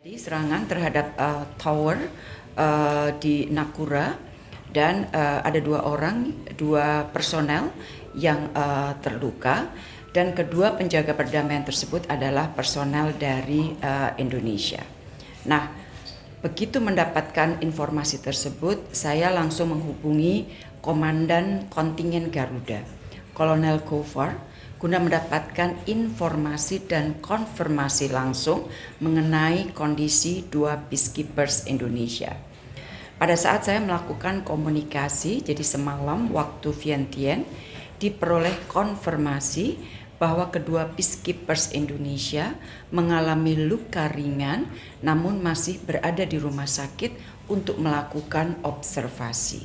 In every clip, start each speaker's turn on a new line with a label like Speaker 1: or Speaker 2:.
Speaker 1: Serangan terhadap tower di Nakura dan ada dua personel yang terluka, dan kedua penjaga perdamaian tersebut adalah personel dari Indonesia. Nah, begitu mendapatkan informasi tersebut, saya langsung menghubungi Komandan Kontingen Garuda, Kolonel Gofar, guna mendapatkan informasi dan konfirmasi langsung mengenai kondisi dua peacekeepers Indonesia. Pada saat saya melakukan komunikasi, jadi semalam waktu Vientiane, diperoleh konfirmasi bahwa kedua peacekeepers Indonesia mengalami luka ringan namun masih berada di rumah sakit untuk melakukan observasi.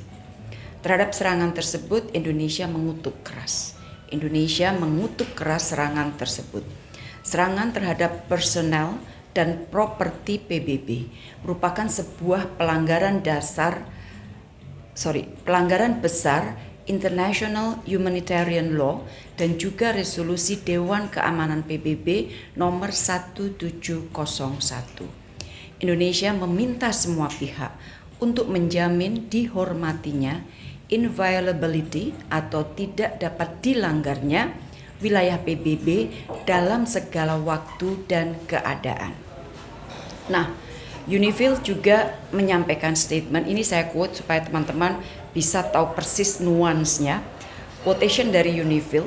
Speaker 1: Terhadap serangan tersebut, Indonesia mengutuk keras serangan tersebut. Serangan terhadap personel dan properti PBB merupakan sebuah pelanggaran besar International Humanitarian Law dan juga resolusi Dewan Keamanan PBB nomor 1701. Indonesia meminta semua pihak untuk menjamin dihormatinya inviolability atau tidak dapat dilanggarnya wilayah PBB dalam segala waktu dan keadaan. Nah, UNIFIL juga menyampaikan statement, ini saya quote supaya teman-teman bisa tahu persis nuansnya. Quotation dari UNIFIL,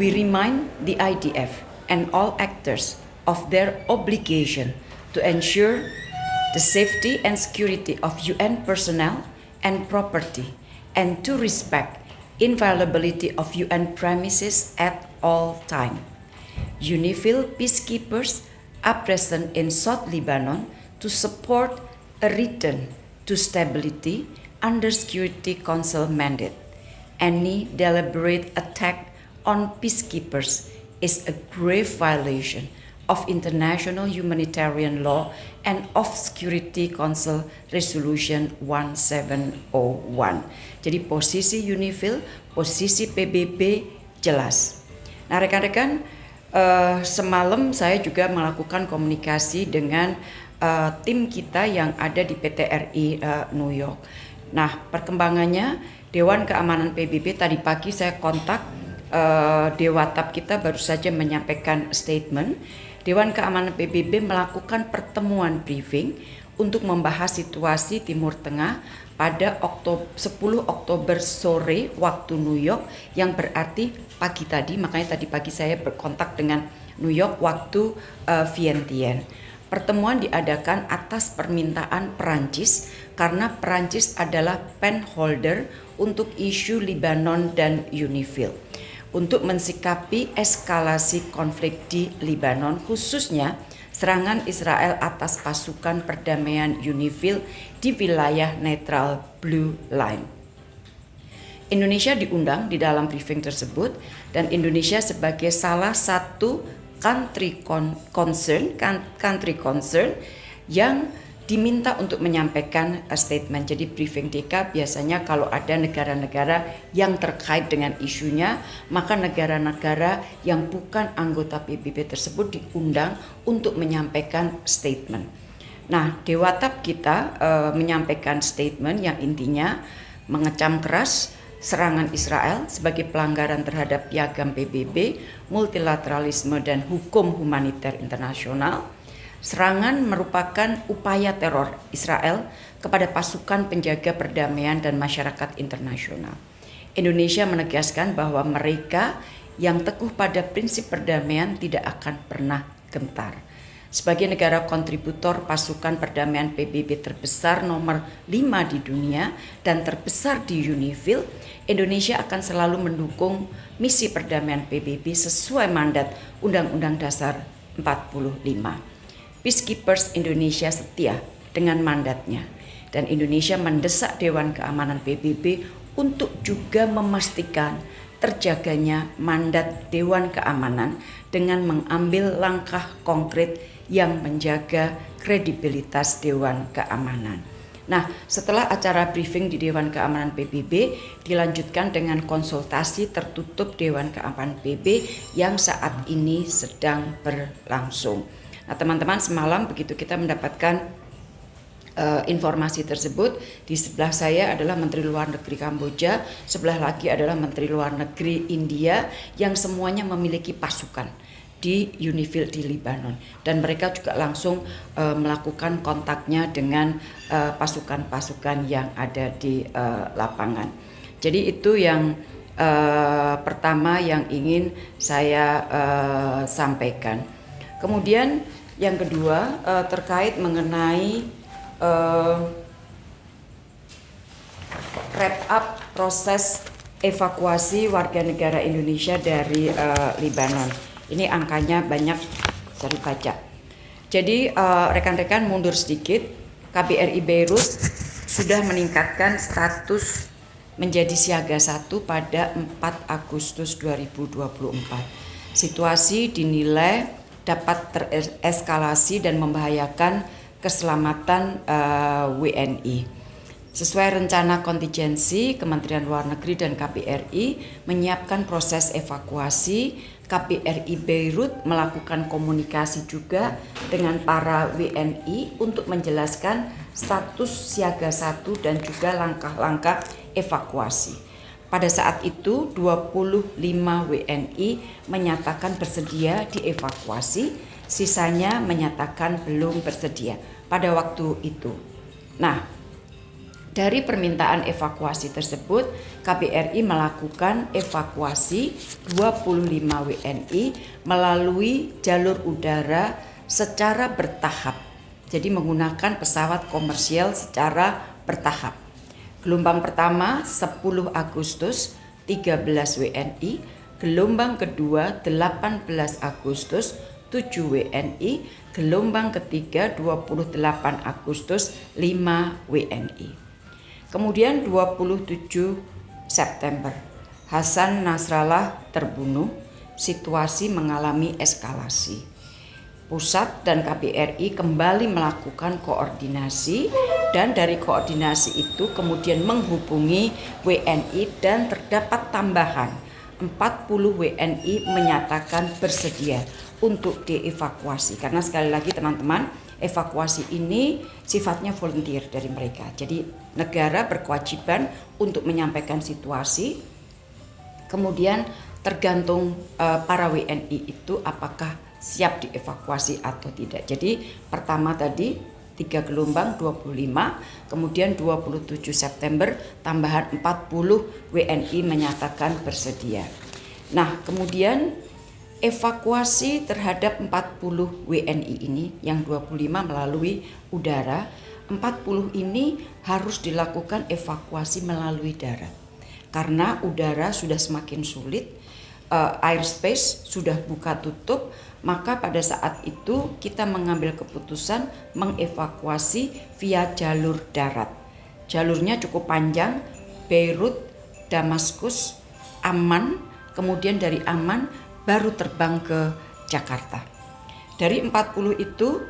Speaker 1: "We remind the IDF and all actors of their obligation to ensure the safety and security of UN personnel and property, and to respect inviolability of UN premises at all time. UNIFIL peacekeepers are present in South Lebanon to support a return to stability under Security Council mandate. Any deliberate attack on peacekeepers is a grave violation of international humanitarian law and of Security Council Resolution 1701. Jadi posisi UNIFIL, posisi PBB jelas. Nah rekan-rekan, semalam saya juga melakukan komunikasi dengan tim kita yang ada di PTRI New York. Nah perkembangannya, Dewan Keamanan PBB tadi pagi saya kontak Dewatap kita baru saja menyampaikan statement. Dewan Keamanan PBB melakukan pertemuan briefing untuk membahas situasi Timur Tengah pada 10 Oktober sore waktu New York, yang berarti pagi tadi, makanya tadi pagi saya berkontak dengan New York waktu Vientiane. Pertemuan diadakan atas permintaan Perancis karena Perancis adalah pen holder untuk isu Lebanon dan UNIFIL. Untuk mensikapi eskalasi konflik di Lebanon, khususnya serangan Israel atas pasukan perdamaian UNIFIL di wilayah netral Blue Line. Indonesia diundang di dalam briefing tersebut, dan Indonesia sebagai salah satu country concern yang diminta untuk menyampaikan statement. Jadi briefing DK biasanya kalau ada negara-negara yang terkait dengan isunya, maka negara-negara yang bukan anggota PBB tersebut diundang untuk menyampaikan statement. Nah, Dewatap kita menyampaikan statement yang intinya mengecam keras serangan Israel sebagai pelanggaran terhadap piagam PBB, multilateralisme dan hukum humaniter internasional. Serangan merupakan upaya teror Israel kepada pasukan penjaga perdamaian dan masyarakat internasional. Indonesia menegaskan bahwa mereka yang teguh pada prinsip perdamaian tidak akan pernah gentar. Sebagai negara kontributor pasukan perdamaian PBB terbesar nomor 5 di dunia dan terbesar di UNIFIL, Indonesia akan selalu mendukung misi perdamaian PBB sesuai mandat Undang-Undang Dasar 45. Peacekeepers Indonesia setia dengan mandatnya, dan Indonesia mendesak Dewan Keamanan PBB untuk juga memastikan terjaganya mandat Dewan Keamanan dengan mengambil langkah konkret yang menjaga kredibilitas Dewan Keamanan. Nah, setelah acara briefing di Dewan Keamanan PBB dilanjutkan dengan konsultasi tertutup Dewan Keamanan PBB yang saat ini sedang berlangsung. Nah, teman-teman, semalam begitu kita mendapatkan informasi tersebut, di sebelah saya adalah Menteri Luar Negeri Kamboja, sebelah lagi adalah Menteri Luar Negeri India yang semuanya memiliki pasukan di UNIFIL di Lebanon, dan mereka juga langsung melakukan kontaknya dengan pasukan-pasukan yang ada di lapangan. Jadi itu yang pertama yang ingin saya sampaikan. Kemudian yang kedua terkait mengenai wrap up proses evakuasi warga negara Indonesia dari Lebanon. Ini angkanya banyak, saya baca. Jadi rekan-rekan mundur sedikit, KBRI Beirut sudah meningkatkan status menjadi siaga 1 pada 4 Agustus 2024. Situasi dinilai dapat tereskalasi dan membahayakan keselamatan WNI. Sesuai rencana kontingensi, Kementerian Luar Negeri dan KBRI menyiapkan proses evakuasi. KBRI Beirut melakukan komunikasi juga dengan para WNI untuk menjelaskan status siaga 1 dan juga langkah-langkah evakuasi. Pada saat itu 25 WNI menyatakan bersedia dievakuasi, sisanya menyatakan belum bersedia pada waktu itu. Nah, dari permintaan evakuasi tersebut, KBRI melakukan evakuasi 25 WNI melalui jalur udara secara bertahap. Jadi menggunakan pesawat komersial secara bertahap. Gelombang pertama 10 Agustus 13 WNI, gelombang kedua 18 Agustus 7 WNI, gelombang ketiga 28 Agustus 5 WNI. Kemudian 27 September, Hasan Nasrallah terbunuh, situasi mengalami eskalasi. Pusat dan KBRI kembali melakukan koordinasi, dan dari koordinasi itu kemudian menghubungi WNI dan terdapat tambahan 40 WNI menyatakan bersedia untuk dievakuasi. Karena sekali lagi teman-teman, evakuasi ini sifatnya volunteer dari mereka. Jadi negara berkewajiban untuk menyampaikan situasi, kemudian tergantung para WNI itu apakah siap dievakuasi atau tidak. Jadi pertama tadi 3 gelombang 25, kemudian 27 September tambahan 40 WNI menyatakan bersedia. Nah, kemudian evakuasi terhadap 40 WNI ini yang 25 melalui udara, 40 ini harus dilakukan evakuasi melalui darat. Karena udara sudah semakin sulit, airspace sudah buka tutup, maka pada saat itu kita mengambil keputusan mengevakuasi via jalur darat. Jalurnya cukup panjang, Beirut, Damaskus, Amman, kemudian dari Amman baru terbang ke Jakarta. Dari 40 itu,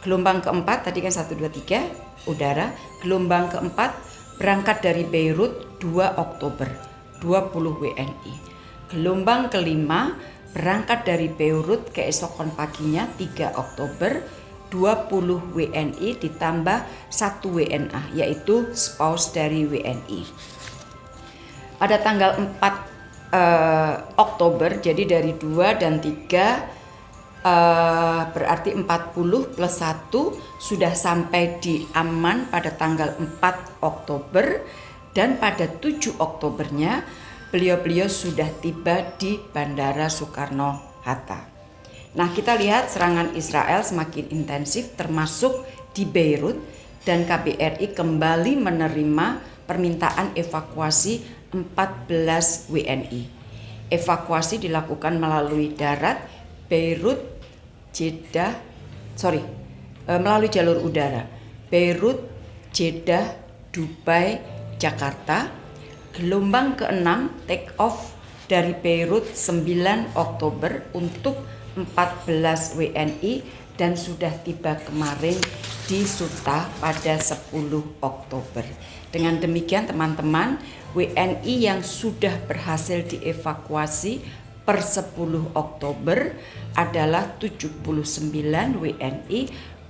Speaker 1: gelombang keempat, tadi kan 1, 2, 3, udara. Gelombang keempat berangkat dari Beirut 2 Oktober, 20 WNI. Gelombang kelima berangkat dari Beirut keesokan paginya 3 Oktober, 20 WNI ditambah 1 WNA, yaitu spouse dari WNI. Pada tanggal 4 Oktober, jadi dari 2 dan 3 berarti 40 plus 1 sudah sampai di Amman pada tanggal 4 Oktober, dan pada 7 Oktobernya beliau-beliau sudah tiba di Bandara Soekarno-Hatta. Nah, kita lihat serangan Israel semakin intensif termasuk di Beirut, dan KBRI kembali menerima permintaan evakuasi 14 WNI. Evakuasi dilakukan melalui darat, Beirut, melalui jalur udara, Beirut, Jeddah, Dubai, Jakarta. Gelombang ke-6 take off dari Beirut 9 Oktober untuk 14 WNI dan sudah tiba kemarin di Suta pada 10 Oktober. Dengan demikian teman-teman, WNI yang sudah berhasil dievakuasi per 10 Oktober adalah 79 WNI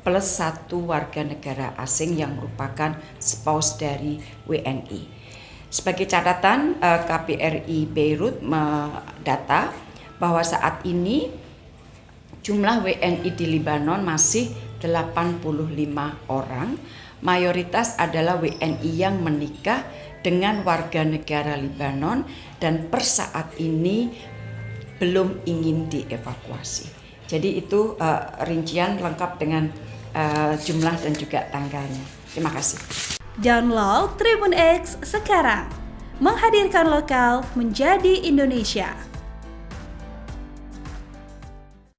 Speaker 1: plus 1 warga negara asing yang merupakan spouse dari WNI. Sebagai catatan, KBRI Beirut mendata bahwa saat ini jumlah WNI di Libanon masih 85 orang. Mayoritas adalah WNI yang menikah dengan warga negara Libanon dan per saat ini belum ingin dievakuasi. Jadi itu rincian lengkap dengan jumlah dan juga tanggalnya. Terima kasih.
Speaker 2: Download Tribun X sekarang, menghadirkan lokal menjadi Indonesia.